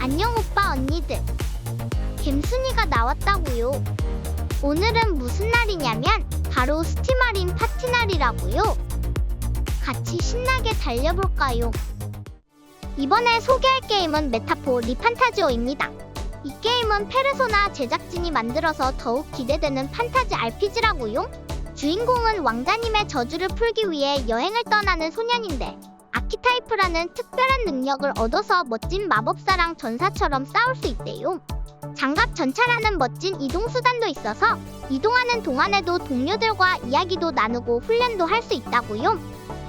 안녕 오빠 언니들. 갬순이가 나왔다고요. 오늘은 무슨 날이냐면 바로 스티마린 파티 날이라고요. 같이 신나게 달려볼까요? 이번에 소개할 게임은 메타포 리판타지오입니다. 이 게임은 페르소나 제작진이 만들어서 더욱 기대되는 판타지 RPG라고요. 주인공은 왕자님의 저주를 풀기 위해 여행을 떠나는 소년인데 아키타이프라는 특별한 능력을 얻어서 멋진 마법사랑 전사처럼 싸울 수 있대요. 장갑 전차라는 멋진 이동수단도 있어서 이동하는 동안에도 동료들과 이야기도 나누고 훈련도 할 수 있다고요.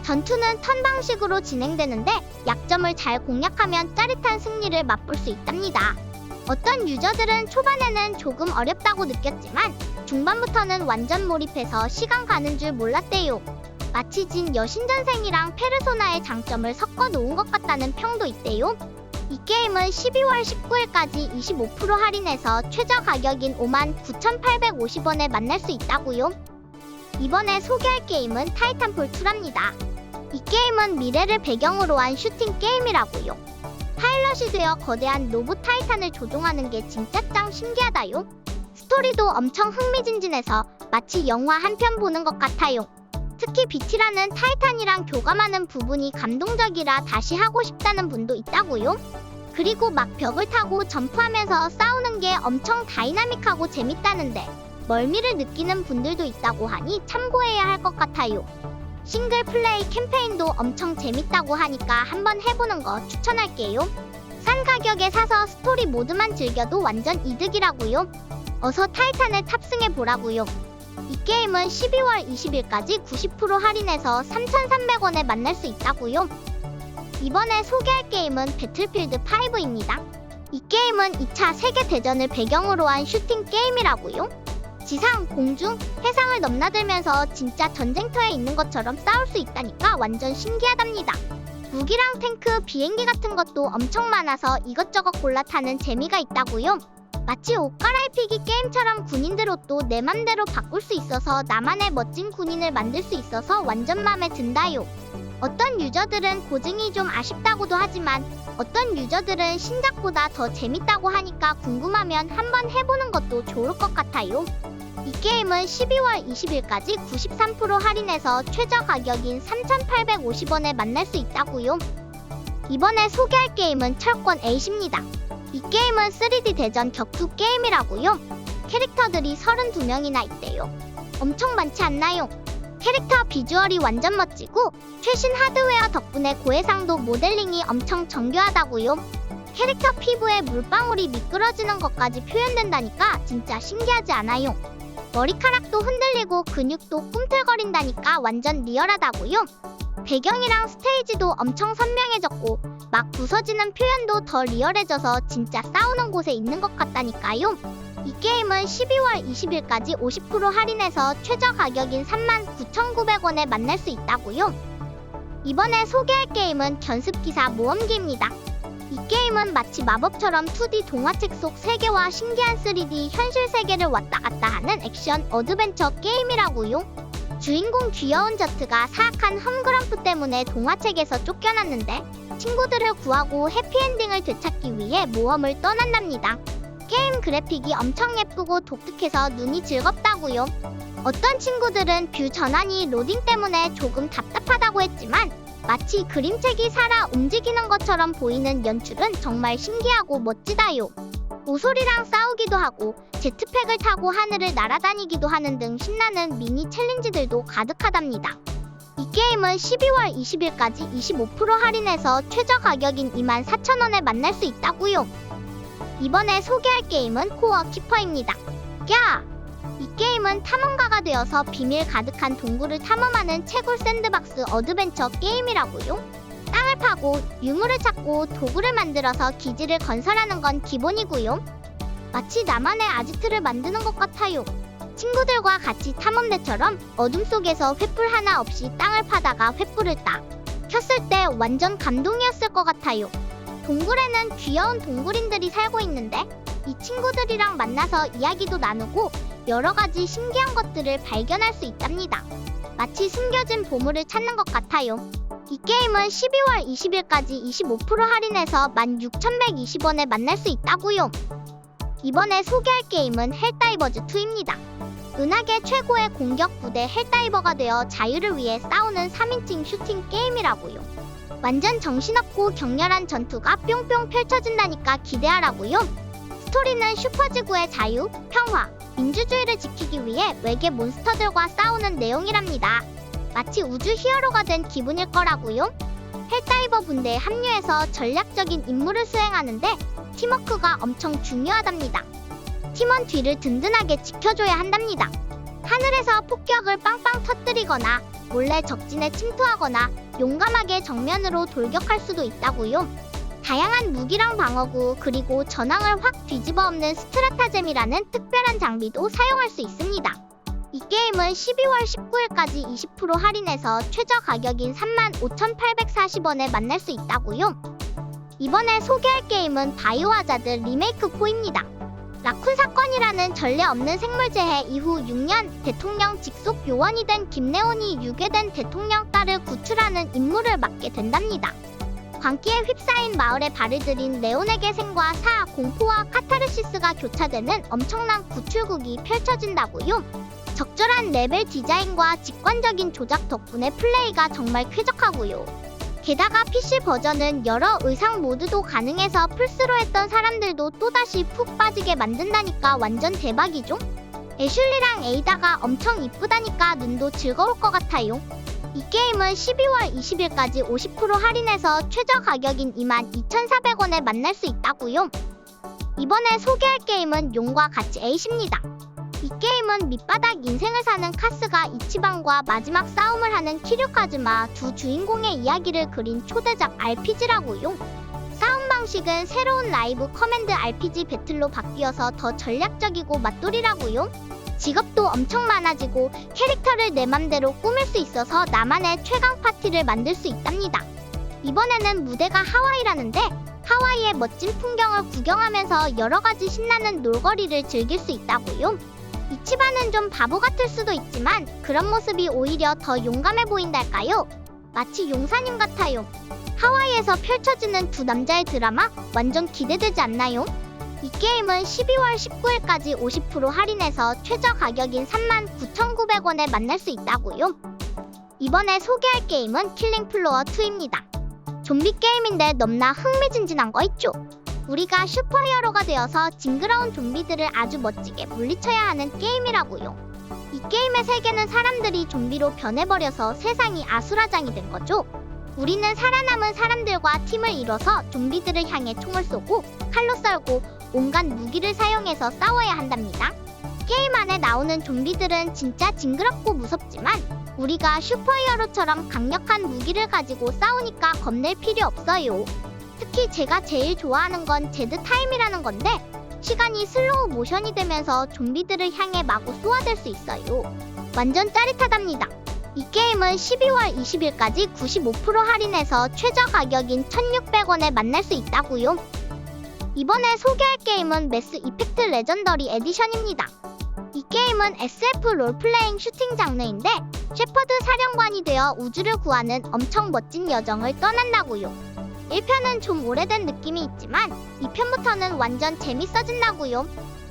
전투는 턴 방식으로 진행되는데 약점을 잘 공략하면 짜릿한 승리를 맛볼 수 있답니다. 어떤 유저들은 초반에는 조금 어렵다고 느꼈지만 중반부터는 완전 몰입해서 시간 가는 줄 몰랐대요. 마치 진 여신전생이랑 페르소나의 장점을 섞어 놓은 것 같다는 평도 있대요. 이 게임은 12월 19일까지 25% 할인해서 최저 가격인 59,850원에 만날 수 있다고요. 이번에 소개할 게임은 타이탄폴 2랍니다. 이 게임은 미래를 배경으로 한 슈팅 게임이라고요. 파일럿이 되어 거대한 로봇 타이탄을 조종하는 게 진짜 짱 신기하다요. 스토리도 엄청 흥미진진해서 마치 영화 한 편 보는 것 같아요. 특히 BT라는 타이탄이랑 교감하는 부분이 감동적이라 다시 하고 싶다는 분도 있다고요. 그리고 막 벽을 타고 점프하면서 싸우는 게 엄청 다이나믹하고 재밌다는데 멀미를 느끼는 분들도 있다고 하니 참고해야 할 것 같아요. 싱글 플레이 캠페인도 엄청 재밌다고 하니까 한번 해보는 거 추천할게요. 싼 가격에 사서 스토리 모드만 즐겨도 완전 이득이라고요. 어서 타이탄에 탑승해보라고요. 이 게임은 12월 20일까지 90% 할인해서 3,300원에 만날 수 있다고요. 이번에 소개할 게임은 배틀필드 5입니다. 이 게임은 2차 세계대전을 배경으로 한 슈팅 게임이라고요. 지상, 공중, 해상을 넘나들면서 진짜 전쟁터에 있는 것처럼 싸울 수 있다니까 완전 신기하답니다. 무기랑 탱크, 비행기 같은 것도 엄청 많아서 이것저것 골라 타는 재미가 있다고요. 마치 옷 갈아입히기 게임처럼 군인들 옷도 내 맘대로 바꿀 수 있어서 나만의 멋진 군인을 만들 수 있어서 완전 맘에 든다요. 어떤 유저들은 고증이 좀 아쉽다고도 하지만 어떤 유저들은 신작보다 더 재밌다고 하니까 궁금하면 한번 해보는 것도 좋을 것 같아요. 이 게임은 12월 20일까지 93% 할인해서 최저 가격인 3,850원에 만날 수 있다고요. 이번에 소개할 게임은 철권 8입니다. 이 게임은 3D 대전 격투 게임이라고요. 캐릭터들이 32명이나 있대요. 엄청 많지 않나요? 캐릭터 비주얼이 완전 멋지고 최신 하드웨어 덕분에 고해상도 모델링이 엄청 정교하다고요. 캐릭터 피부에 물방울이 미끄러지는 것까지 표현된다니까 진짜 신기하지 않아요? 머리카락도 흔들리고 근육도 꿈틀거린다니까 완전 리얼하다고요. 배경이랑 스테이지도 엄청 선명해졌고 막 부서지는 표현도 더 리얼해져서 진짜 싸우는 곳에 있는 것 같다니까요. 이 게임은 12월 20일까지 50% 할인해서 최저 가격인 39,900원에 만날 수 있다고요. 이번에 소개할 게임은 견습기사 모험기입니다. 이 게임은 마치 마법처럼 2D 동화책 속 세계와 신기한 3D 현실 세계를 왔다 갔다 하는 액션 어드벤처 게임이라고요. 주인공 귀여운 저트가 사악한 험그럼프 때문에 동화책에서 쫓겨났는데 친구들을 구하고 해피엔딩을 되찾기 위해 모험을 떠난답니다. 게임 그래픽이 엄청 예쁘고 독특해서 눈이 즐겁다고요. 어떤 친구들은 뷰 전환이 로딩 때문에 조금 답답하다고 했지만 마치 그림책이 살아 움직이는 것처럼 보이는 연출은 정말 신기하고 멋지다요. 오솔이랑 싸우기도 하고 제트팩을 타고 하늘을 날아다니기도 하는 등 신나는 미니 챌린지들도 가득하답니다. 이 게임은 12월 20일까지 25% 할인해서 최저 가격인 24,000원에 만날 수 있다고요. 이번에 소개할 게임은 코어 키퍼입니다. 야! 이 게임은 탐험가가 되어서 비밀 가득한 동굴을 탐험하는 채굴 샌드박스 어드벤처 게임이라고요. 땅을 파고 유물을 찾고 도구를 만들어서 기지를 건설하는 건 기본이고요. 마치 나만의 아지트를 만드는 것 같아요. 친구들과 같이 탐험대처럼 어둠 속에서 횃불 하나 없이 땅을 파다가 횃불을 딱 켰을 때 완전 감동이었을 것 같아요. 동굴에는 귀여운 동굴인들이 살고 있는데 이 친구들이랑 만나서 이야기도 나누고 여러 가지 신기한 것들을 발견할 수 있답니다. 마치 숨겨진 보물을 찾는 것 같아요. 이 게임은 12월 20일까지 25% 할인해서 16,120원에 만날 수 있다고요. 이번에 소개할 게임은 헬다이버즈2입니다. 은하계 최고의 공격 부대 헬다이버가 되어 자유를 위해 싸우는 3인칭 슈팅 게임이라고요. 완전 정신없고 격렬한 전투가 뿅뿅 펼쳐진다니까 기대하라고요. 스토리는 슈퍼지구의 자유, 평화, 민주주의를 지키기 위해 외계 몬스터들과 싸우는 내용이랍니다. 마치 우주 히어로가 된 기분일 거라고요. 헬다이버 분대에 합류해서 전략적인 임무를 수행하는데 팀워크가 엄청 중요하답니다. 팀원 뒤를 든든하게 지켜줘야 한답니다. 하늘에서 폭격을 빵빵 터뜨리거나 몰래 적진에 침투하거나 용감하게 정면으로 돌격할 수도 있다고요. 다양한 무기랑 방어구 그리고 전황을 확 뒤집어 엎는 스트라타젬이라는 특별한 장비도 사용할 수 있습니다. 이 게임은 12월 19일까지 20% 할인해서 최저 가격인 35,840원에 만날 수 있다고요. 이번에 소개할 게임은 바이오하자드 리메이크 4입니다. 라쿤 사건이라는 전례 없는 생물재해 이후 6년 대통령 직속 요원이 된 김래온이 유괴된 대통령 딸을 구출하는 임무를 맡게 된답니다. 광기에 휩싸인 마을에 발을 들인 레온에게 생과 사, 공포와 카타르시스가 교차되는 엄청난 구출극이 펼쳐진다고요. 적절한 레벨 디자인과 직관적인 조작 덕분에 플레이가 정말 쾌적하고요. 게다가 PC 버전은 여러 의상 모드도 가능해서 플스로 했던 사람들도 또다시 푹 빠지게 만든다니까 완전 대박이죠? 애슐리랑 에이다가 엄청 이쁘다니까 눈도 즐거울 것 같아요. 이 게임은 12월 20일까지 50% 할인해서 최저 가격인 22,400원에 만날 수 있다고요. 이번에 소개할 게임은 용과 같이 에잇입니다. 이 게임은 밑바닥 인생을 사는 카스가 이치방과 마지막 싸움을 하는 키류카즈마 두 주인공의 이야기를 그린 초대작 RPG라고요. 싸움 방식은 새로운 라이브 커맨드 RPG 배틀로 바뀌어서 더 전략적이고 맛돌이라고요. 직업도 엄청 많아지고 캐릭터를 내 맘대로 꾸밀 수 있어서 나만의 최강 파티를 만들 수 있답니다. 이번에는 무대가 하와이라는데 하와이의 멋진 풍경을 구경하면서 여러가지 신나는 놀거리를 즐길 수 있다고요. 이치바는 좀 바보 같을 수도 있지만 그런 모습이 오히려 더 용감해 보인달까요? 마치 용사님 같아요. 하와이에서 펼쳐지는 두 남자의 드라마 완전 기대되지 않나요? 이 게임은 12월 19일까지 50% 할인해서 최저 가격인 39,900원에 만날 수 있다고요. 이번에 소개할 게임은 킬링플로어2입니다. 좀비 게임인데 넘나 흥미진진한 거 있죠? 우리가 슈퍼히어로가 되어서 징그러운 좀비들을 아주 멋지게 물리쳐야 하는 게임이라고요. 이 게임의 세계는 사람들이 좀비로 변해버려서 세상이 아수라장이 된 거죠. 우리는 살아남은 사람들과 팀을 이뤄서 좀비들을 향해 총을 쏘고 칼로 썰고 온갖 무기를 사용해서 싸워야 한답니다. 게임 안에 나오는 좀비들은 진짜 징그럽고 무섭지만 우리가 슈퍼히어로처럼 강력한 무기를 가지고 싸우니까 겁낼 필요 없어요. 특히 제가 제일 좋아하는 건 제드 타임이라는 건데 시간이 슬로우 모션이 되면서 좀비들을 향해 마구 쏘아댈 수 있어요. 완전 짜릿하답니다. 이 게임은 12월 20일까지 95% 할인해서 최저 가격인 1,600원에 만날 수 있다고요. 이번에 소개할 게임은 매스 이펙트 레전더리 에디션입니다. 이 게임은 SF 롤플레잉 슈팅 장르인데 셰퍼드 사령관이 되어 우주를 구하는 엄청 멋진 여정을 떠난다고요. 1편은 좀 오래된 느낌이 있지만 2편부터는 완전 재밌어진다고요.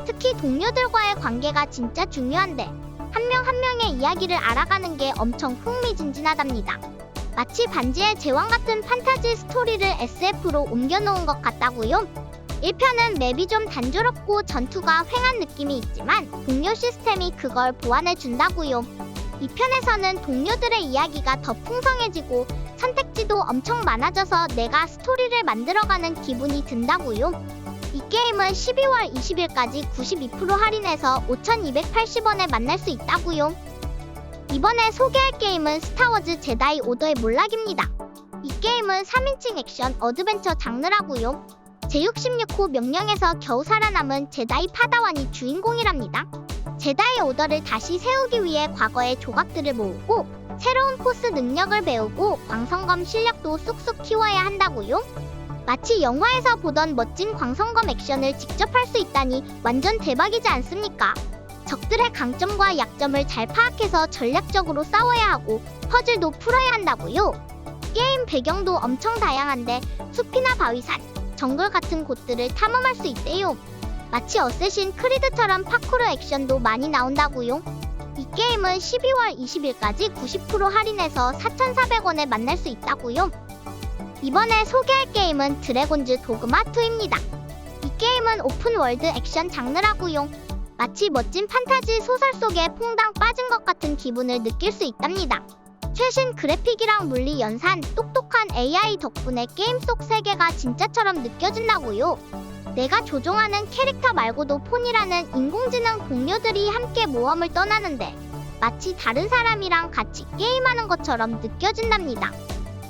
특히 동료들과의 관계가 진짜 중요한데 한 명 한 명의 이야기를 알아가는 게 엄청 흥미진진하답니다. 마치 반지의 제왕 같은 판타지 스토리를 SF로 옮겨놓은 것 같다고요. 1편은 맵이 좀 단조롭고 전투가 휑한 느낌이 있지만 동료 시스템이 그걸 보완해준다고요. 2편에서는 동료들의 이야기가 더 풍성해지고 선택지도 엄청 많아져서 내가 스토리를 만들어가는 기분이 든다고요. 이 게임은 12월 20일까지 92% 할인해서 5,280원에 만날 수 있다고요. 이번에 소개할 게임은 스타워즈 제다이 오더의 몰락입니다. 이 게임은 3인칭 액션 어드벤처 장르라고요. 제66호 명령에서 겨우 살아남은 제다이 파다완이 주인공이랍니다. 제다이 오더를 다시 세우기 위해 과거의 조각들을 모으고 새로운 포스 능력을 배우고 광선검 실력도 쑥쑥 키워야 한다고요. 마치 영화에서 보던 멋진 광선검 액션을 직접 할 수 있다니 완전 대박이지 않습니까? 적들의 강점과 약점을 잘 파악해서 전략적으로 싸워야 하고 퍼즐도 풀어야 한다고요. 게임 배경도 엄청 다양한데 숲이나 바위산, 정글 같은 곳들을 탐험할 수 있대요. 마치 어쌔신 크리드처럼 파쿠르 액션도 많이 나온다고요. 이 게임은 12월 20일까지 90% 할인해서 4,400원에 만날 수 있다고요. 이번에 소개할 게임은 드래곤즈 도그마2입니다. 이 게임은 오픈월드 액션 장르라고요. 마치 멋진 판타지 소설 속에 퐁당 빠진 것 같은 기분을 느낄 수 있답니다. 최신 그래픽이랑 물리 연산, 똑똑한 AI 덕분에 게임 속 세계가 진짜처럼 느껴진다고요. 내가 조종하는 캐릭터 말고도 폰이라는 인공지능 동료들이 함께 모험을 떠나는데 마치 다른 사람이랑 같이 게임하는 것처럼 느껴진답니다.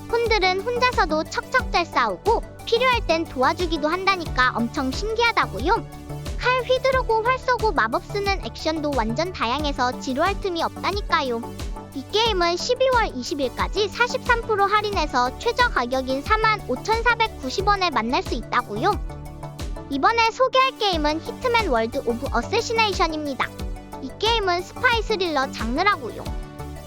폰들은 혼자서도 척척 잘 싸우고 필요할 땐 도와주기도 한다니까 엄청 신기하다고요. 칼 휘두르고 활 쏘고 마법 쓰는 액션도 완전 다양해서 지루할 틈이 없다니까요. 이 게임은 12월 20일까지 43% 할인해서 최저 가격인 45,490원에 만날 수 있다고요. 이번에 소개할 게임은 히트맨 월드 오브 어세시네이션입니다. 이 게임은 스파이 스릴러 장르라고요.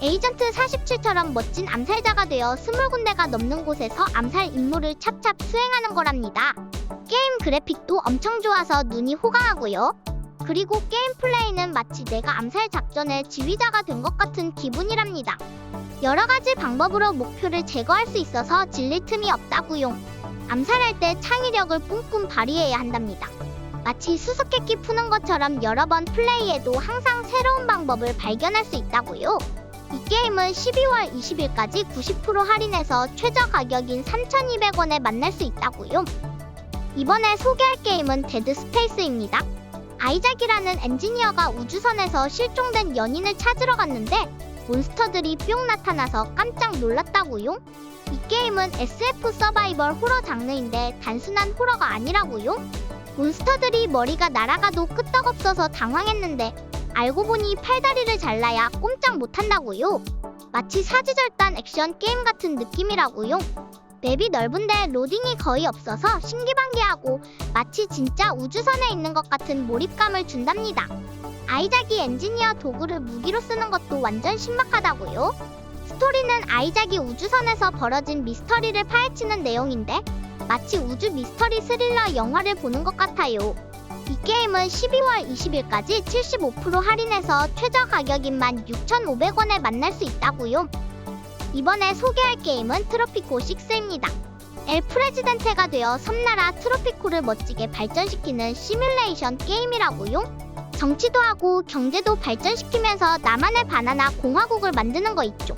에이전트 47처럼 멋진 암살자가 되어 20군데가 넘는 곳에서 암살 임무를 찹찹 수행하는 거랍니다. 게임 그래픽도 엄청 좋아서 눈이 호강하고요. 그리고 게임 플레이는 마치 내가 암살 작전의 지휘자가 된 것 같은 기분이랍니다. 여러가지 방법으로 목표를 제거할 수 있어서 질릴 틈이 없다고요. 암살할 때 창의력을 뿜뿜 발휘해야 한답니다. 마치 수수께끼 푸는 것처럼 여러 번 플레이해도 항상 새로운 방법을 발견할 수 있다고요. 이 게임은 12월 20일까지 90% 할인해서 최저 가격인 3,200원에 만날 수 있다고요. 이번에 소개할 게임은 데드 스페이스입니다. 아이작이라는 엔지니어가 우주선에서 실종된 연인을 찾으러 갔는데 몬스터들이 뿅 나타나서 깜짝 놀랐다고요. 이 게임은 SF 서바이벌 호러 장르인데 단순한 호러가 아니라고요. 몬스터들이 머리가 날아가도 끄떡없어서 당황했는데 알고 보니 팔다리를 잘라야 꼼짝 못한다고요. 마치 사지절단 액션 게임 같은 느낌이라고요. 맵이 넓은데 로딩이 거의 없어서 신기반기하고 마치 진짜 우주선에 있는 것 같은 몰입감을 준답니다. 아이작이 엔지니어 도구를 무기로 쓰는 것도 완전 신박하다고요. 스토리는 아이작이 우주선에서 벌어진 미스터리를 파헤치는 내용인데 마치 우주 미스터리 스릴러 영화를 보는 것 같아요. 이 게임은 12월 20일까지 75% 할인해서 최저 가격인 16,500원에 만날 수 있다고요. 이번에 소개할 게임은 트로피코6입니다. 엘 프레지덴테가 되어 섬나라 트로피코를 멋지게 발전시키는 시뮬레이션 게임이라고요. 정치도 하고 경제도 발전시키면서 나만의 바나나 공화국을 만드는 거 있죠.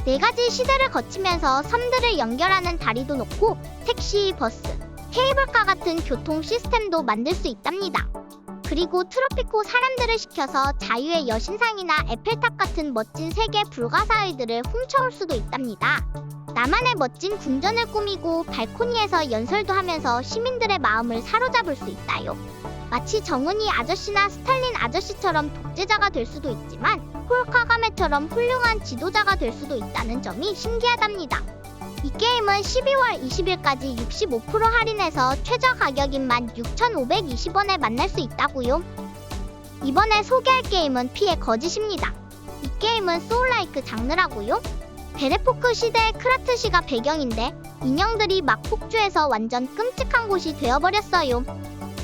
4가지 시대를 거치면서 섬들을 연결하는 다리도 놓고 택시, 버스, 케이블카 같은 교통 시스템도 만들 수 있답니다. 그리고 트로피코 사람들을 시켜서 자유의 여신상이나 에펠탑 같은 멋진 세계 불가사의들을 훔쳐올 수도 있답니다. 나만의 멋진 궁전을 꾸미고 발코니에서 연설도 하면서 시민들의 마음을 사로잡을 수 있다요. 마치 정은이 아저씨나 스탈린 아저씨처럼 독재자가 될 수도 있지만 폴 카가메처럼 훌륭한 지도자가 될 수도 있다는 점이 신기하답니다. 이 게임은 12월 20일까지 65% 할인해서 최저 가격인 16,520원에 만날 수 있다고요. 이번에 소개할 게임은 피의 거짓입니다. 이 게임은 소울라이크 장르라고요. 베레포크 시대의 크라트시가 배경인데 인형들이 막 폭주해서 완전 끔찍한 곳이 되어버렸어요.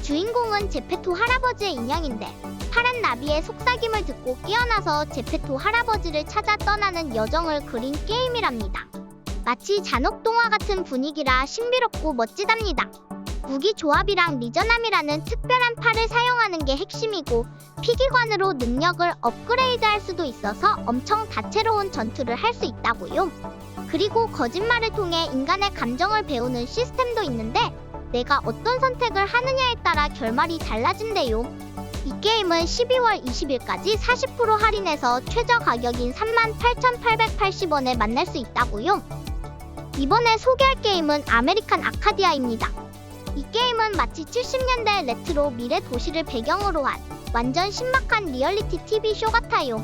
주인공은 제페토 할아버지의 인형인데 파란 나비의 속삭임을 듣고 깨어나서 제페토 할아버지를 찾아 떠나는 여정을 그린 게임이랍니다. 마치 잔혹동화 같은 분위기라 신비롭고 멋지답니다. 무기 조합이랑 리저남이라는 특별한 팔을 사용하는 게 핵심이고 피기관으로 능력을 업그레이드할 수도 있어서 엄청 다채로운 전투를 할 수 있다고요. 그리고 거짓말을 통해 인간의 감정을 배우는 시스템도 있는데 내가 어떤 선택을 하느냐에 따라 결말이 달라진대요. 이 게임은 12월 20일까지 40% 할인해서 최저 가격인 38,880원에 만날 수 있다고요. 이번에 소개할 게임은 아메리칸 아카디아입니다. 이 게임은 마치 70년대 레트로 미래 도시를 배경으로 한 완전 신박한 리얼리티 TV쇼 같아요.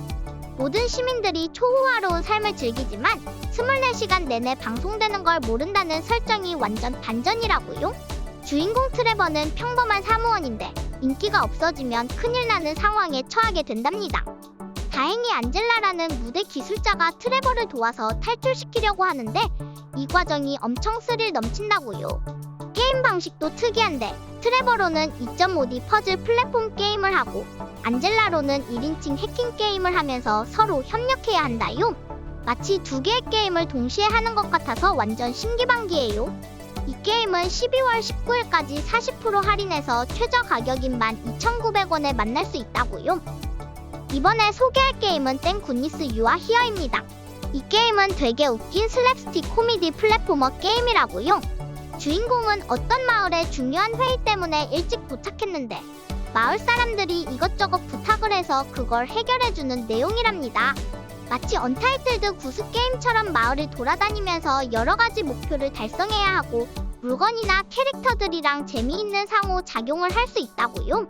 모든 시민들이 초호화로운 삶을 즐기지만 24시간 내내 방송되는 걸 모른다는 설정이 완전 반전이라고요. 주인공 트레버는 평범한 사무원인데 인기가 없어지면 큰일 나는 상황에 처하게 된답니다. 다행히 안젤라라는 무대 기술자가 트레버를 도와서 탈출시키려고 하는데 이 과정이 엄청 스릴 넘친다고요. 게임 방식도 특이한데 트레버로는 2.5D 퍼즐 플랫폼 게임을 하고 안젤라로는 1인칭 해킹 게임을 하면서 서로 협력해야 한다요. 마치 두 개의 게임을 동시에 하는 것 같아서 완전 신기반기예요. 이 게임은 12월 19일까지 40% 할인해서 최저 가격인 12,900원에 만날 수 있다고요. 이번에 소개할 게임은 땡굿니스 유아 히어입니다. 이 게임은 되게 웃긴 슬랩스틱 코미디 플랫포머 게임이라고요. 주인공은 어떤 마을의 중요한 회의 때문에 일찍 도착했는데 마을 사람들이 이것저것 부탁을 해서 그걸 해결해주는 내용이랍니다. 마치 언타이틀드 구스 게임처럼 마을을 돌아다니면서 여러가지 목표를 달성해야 하고 물건이나 캐릭터들이랑 재미있는 상호작용을 할 수 있다고요.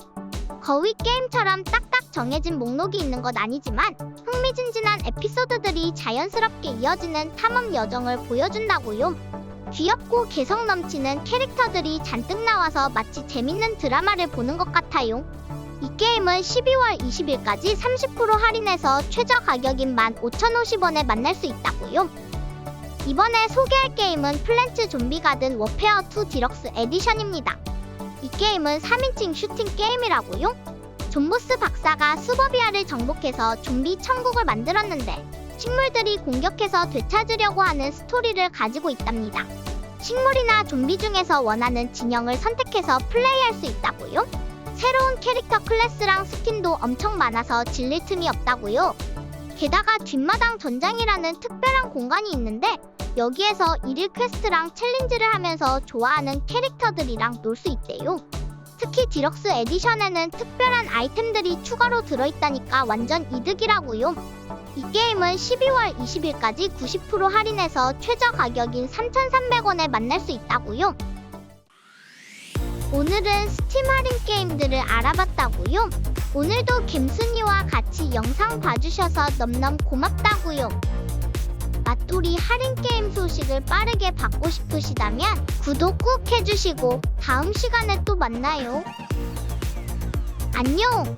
거위 게임처럼 딱딱 정해진 목록이 있는 건 아니지만 흥미진진한 에피소드들이 자연스럽게 이어지는 탐험 여정을 보여준다고요. 귀엽고 개성 넘치는 캐릭터들이 잔뜩 나와서 마치 재밌는 드라마를 보는 것 같아요. 이 게임은 12월 20일까지 30% 할인해서 최저 가격인 15,050원에 만날 수 있다고요. 이번에 소개할 게임은 플랜츠 좀비 가든 워페어 2 디럭스 에디션입니다. 이 게임은 3인칭 슈팅 게임이라고요. 존보스 박사가 수버비아를 정복해서 좀비 천국을 만들었는데 식물들이 공격해서 되찾으려고 하는 스토리를 가지고 있답니다. 식물이나 좀비 중에서 원하는 진영을 선택해서 플레이할 수 있다고요. 새로운 캐릭터 클래스랑 스킨도 엄청 많아서 질릴 틈이 없다고요. 게다가 뒷마당 전장이라는 특별한 공간이 있는데 여기에서 일일 퀘스트랑 챌린지를 하면서 좋아하는 캐릭터들이랑 놀 수 있대요. 특히 디럭스 에디션에는 특별한 아이템들이 추가로 들어있다니까 완전 이득이라고요. 이 게임은 12월 20일까지 90% 할인해서 최저 가격인 3,300원에 만날 수 있다고요. 오늘은 스팀 할인 게임들을 알아봤다고요. 오늘도 갬순이와 같이 영상 봐주셔서 넘넘 고맙다고요. 맛돌이 할인 게임 소식을 빠르게 받고 싶으시다면 구독 꾹 해주시고 다음 시간에 또 만나요. 안녕!